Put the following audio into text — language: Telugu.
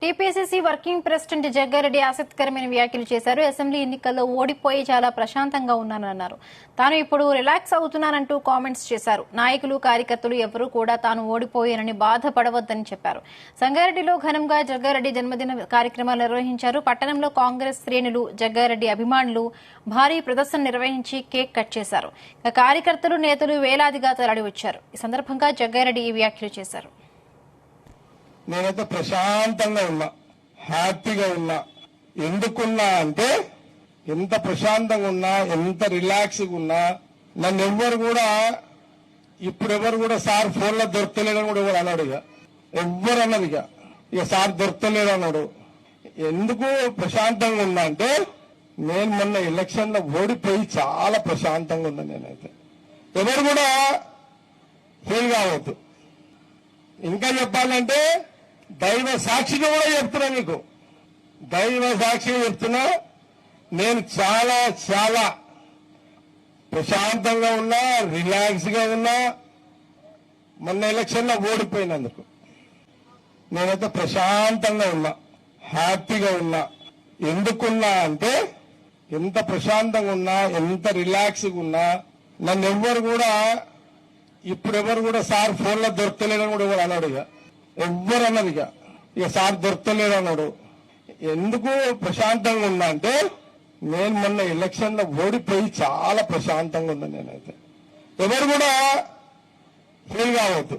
టీపీసీసీ వర్కింగ్ ప్రెసిడెంట్ జగ్గారెడ్డి ఆసక్తికరమైన వ్యాఖ్యలు చేశారు. అసెంబ్లీ ఎన్నికల్లో ఓడిపోయి చాలా ప్రశాంతంగా ఉన్నానన్నారు. తాను ఇప్పుడు రిలాక్స్ అవుతున్నానంటూ కామెంట్స్ చేశారు. నాయకులు, కార్యకర్తలు ఎవరూ కూడా తాను ఓడిపోయానని బాధపడవద్దని చెప్పారు. సంగారెడ్డిలో ఘనంగా జగ్గారెడ్డి జన్మదిన కార్యక్రమాలు నిర్వహించారు. పట్టణంలో కాంగ్రెస్ శ్రేణులు, జగ్గారెడ్డి అభిమానులు భారీ ప్రదర్శన నిర్వహించి కేక్ కట్ చేశారు. కార్యకర్తలు, నేతలు వేలాదిగా తరలి వచ్చారు. ఈ సందర్భంగా జగ్గారెడ్డి ఈ వ్యాఖ్యలు చేశారు. నేనైతే ప్రశాంతంగా ఉన్నా, హ్యాపీగా ఉన్నా. ఎందుకున్నా అంటే ఎంత ప్రశాంతంగా ఉన్నా, ఎంత రిలాక్స్గా ఉన్నా, నన్ను ఎవ్వరు కూడా ఇప్పుడెవరు కూడా సార్ ఫోన్లో దొరకలేదని కూడా ఎవరు అన్నాడు. ఎవ్వరు అన్నది ఇక సార్ దొరకలేదు అన్నాడు. ఎందుకు ప్రశాంతంగా ఉన్నా అంటే నేను మొన్న ఎలక్షన్ లో ఓడిపోయి చాలా ప్రశాంతంగా ఉన్నా. నేనైతే ఎవరు కూడా ఫెయిల్ కావద్దు. ఇంకా చెప్పాలంటే దైవ సాక్షిగా కూడా చెప్తున్నా, మీకు దైవ సాక్షిగా చెప్తున్నా. నేను చాలా చాలా ప్రశాంతంగా ఉన్నా, రిలాక్స్ గా ఉన్నా. మొన్న ఎలక్షన్ లో ఓడిపోయినందుకు నేనైతే ప్రశాంతంగా ఉన్నా, హ్యాపీగా ఉన్నా. ఎందుకున్నా అంటే ఎంత ప్రశాంతంగా ఉన్నా, ఎంత రిలాక్స్గా ఉన్నా, నన్ను ఎవ్వరు కూడా ఇప్పుడెవరు కూడా సార్ ఫోన్లో దొరకలేదని కూడా ఎవరు అన్నాడు. ఎవ్వరు అన్నది ఇక సార్ దొరకలేదు అన్నాడు. ఎందుకు ప్రశాంతంగా ఉన్నా అంటే నేను మొన్న ఎలక్షన్ లో ఓడిపోయి చాలా ప్రశాంతంగా ఉన్నా. నేనైతే ఎవరు కూడా ఫెయిల్ కావద్దు.